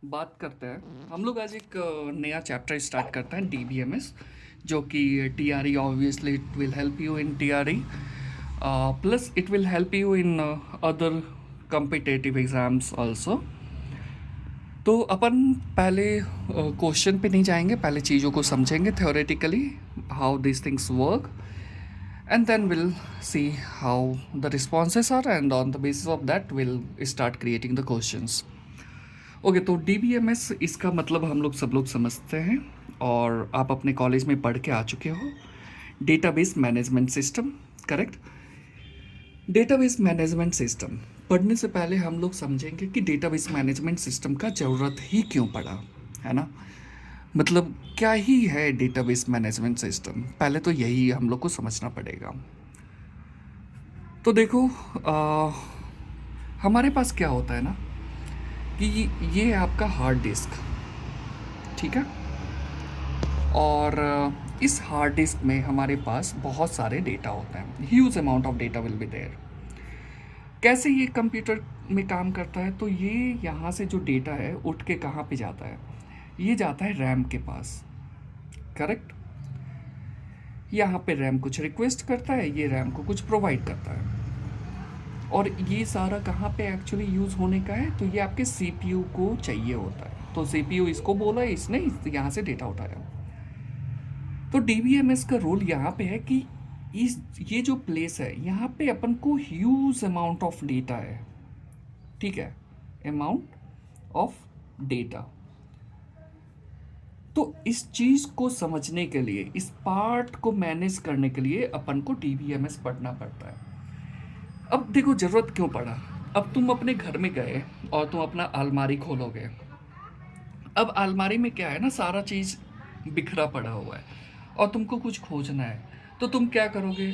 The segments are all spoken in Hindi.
बात करते हैं हम लोग आज एक नया चैप्टर स्टार्ट करते हैं डीबीएमएस, जो कि TRE obviously it will help you in TRE plus it will help you in other competitive exams also. तो अपन पहले क्वेश्चन पे नहीं जाएंगे, पहले चीज़ों को समझेंगे theoretically how this things work, and then we'll see how the responses are, and on the basis of that we'll start creating the questions. Okay तो डीबीएमएस इसका मतलब हम लोग सब लोग समझते हैं और आप अपने कॉलेज में पढ़ के आ चुके हो, database management system. Correct. Database management system पढ़ने से पहले हम लोग समझेंगे कि डेटाबेस मैनेजमेंट सिस्टम का ज़रूरत ही क्यों पड़ा, है ना। मतलब क्या ही है डेटाबेस मैनेजमेंट सिस्टम, पहले तो यही हम लोग को समझना पड़ेगा। तो देखो हमारे पास क्या होता है ना कि ये है आपका हार्ड डिस्क, ठीक है। और इस हार्ड डिस्क में हमारे पास बहुत सारे डेटा होते हैं, huge amount of data will be there. कैसे ये कंप्यूटर में काम करता है, तो ये यहाँ से जो डेटा है उठ के कहाँ पे जाता है, ये जाता है रैम के पास। करेक्ट। यहाँ पे रैम कुछ रिक्वेस्ट करता है, ये रैम को कुछ प्रोवाइड करता है, और ये सारा कहाँ पे एक्चुअली यूज़ होने का है, तो ये आपके सीपीयू को चाहिए होता है। तो सीपीयू इसको बोला, इसने यहाँ से डेटा उठाया। तो डीबीएमएस का रोल यहाँ पे है कि ये जो प्लेस है यहाँ पे अपन को ह्यूज अमाउंट ऑफ डेटा है, ठीक है, अमाउंट ऑफ डेटा। तो इस चीज़ को समझने के लिए, इस पार्ट को मैनेज करने के लिए अपन को डीबीएमएस पढ़ना पड़ता है। अब देखो ज़रूरत क्यों पड़ा। अब तुम अपने घर में गए और तुम अपना अलमारी खोलोगे। अब अलमारी में क्या है ना, सारा चीज़ बिखरा पड़ा हुआ है और तुमको कुछ खोजना है, तो तुम क्या करोगे,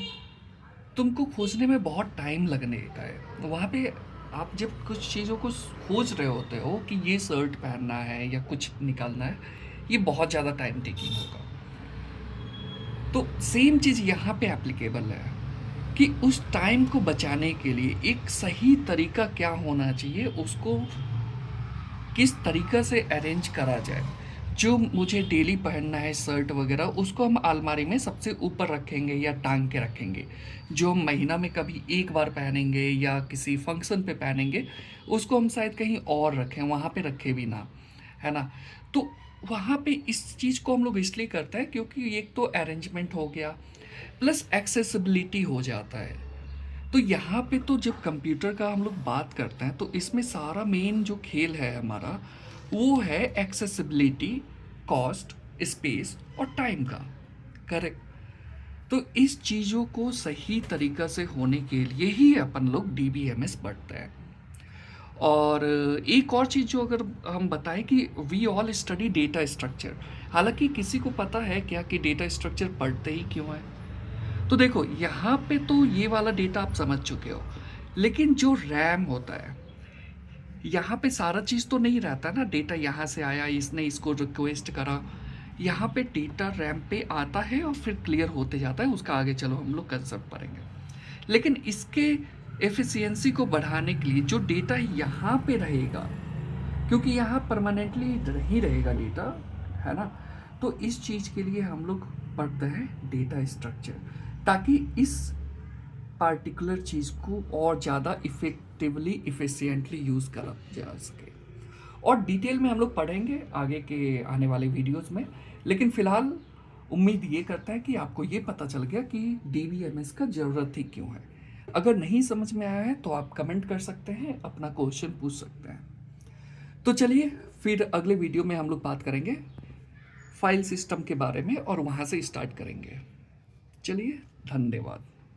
तुमको खोजने में बहुत टाइम लगने का है। वहाँ पे आप जब कुछ चीज़ों को खोज रहे होते हो कि ये शर्ट पहनना है या कुछ निकालना है, ये बहुत ज़्यादा टाइम टेकिंग होगा। तो सेम चीज़ यहाँ पे एप्लीकेबल है कि उस टाइम को बचाने के लिए एक सही तरीका क्या होना चाहिए, उसको किस तरीक़ा से अरेंज करा जाए। जो मुझे डेली पहनना है शर्ट वगैरह, उसको हम अलमारी में सबसे ऊपर रखेंगे या टांग के रखेंगे। जो हम महीना में कभी एक बार पहनेंगे या किसी फंक्शन पे पहनेंगे, उसको हम शायद कहीं और रखें, वहाँ पे रखे भी ना, है ना। तो वहाँ पे इस चीज़ को हम लोग इसलिए करते हैं क्योंकि एक तो अरेंजमेंट हो गया, प्लस एक्सेसिबिलिटी हो जाता है। तो यहाँ पे तो जब कंप्यूटर का हम लोग बात करते हैं, तो इसमें सारा मेन जो खेल है हमारा, वो है एक्सेसिबिलिटी, कॉस्ट, स्पेस और टाइम का। करेक्ट। तो इस चीज़ों को सही तरीक़ा से होने के लिए ही अपन लोग डीबीएमएस पढ़ते हैं। और एक और चीज़ जो अगर हम बताएं कि we all study data structure, हालांकि किसी को पता है क्या कि डेटा स्ट्रक्चर पढ़ते ही क्यों है। तो देखो यहाँ पे तो ये वाला डेटा आप समझ चुके हो, लेकिन जो रैम होता है, यहाँ पे सारा चीज़ तो नहीं रहता ना। डेटा यहाँ से आया, इसने इसको रिक्वेस्ट करा, यहाँ पे डेटा रैम पे आता है और फिर क्लियर होते जाता है, उसका आगे चलो हम लोग कंसेप्ट पढ़ेंगे। लेकिन इसके एफिशिएंसी को बढ़ाने के लिए जो डेटा यहाँ पे रहेगा, क्योंकि यहाँ परमानेंटली नहीं रहेगा डेटा, है ना, तो इस चीज़ के लिए हम लोग पढ़ते हैं डेटा स्ट्रक्चर, ताकि इस पार्टिकुलर चीज़ को और ज़्यादा इफ़ेक्टिवली इफ़िशिएंटली यूज़ करा जा सके। और डिटेल में हम लोग पढ़ेंगे आगे के आने वाले वीडियोस में, लेकिन फ़िलहाल उम्मीद ये करता है कि आपको ये पता चल गया कि डीबीएमएस का ज़रूरत ही क्यों है। अगर नहीं समझ में आया है तो आप कमेंट कर सकते हैं, अपना क्वेश्चन पूछ सकते हैं। तो चलिए फिर अगले वीडियो में हम लोग बात करेंगे फाइल सिस्टम के बारे में और वहाँ से स्टार्ट करेंगे। चलिए, धन्यवाद।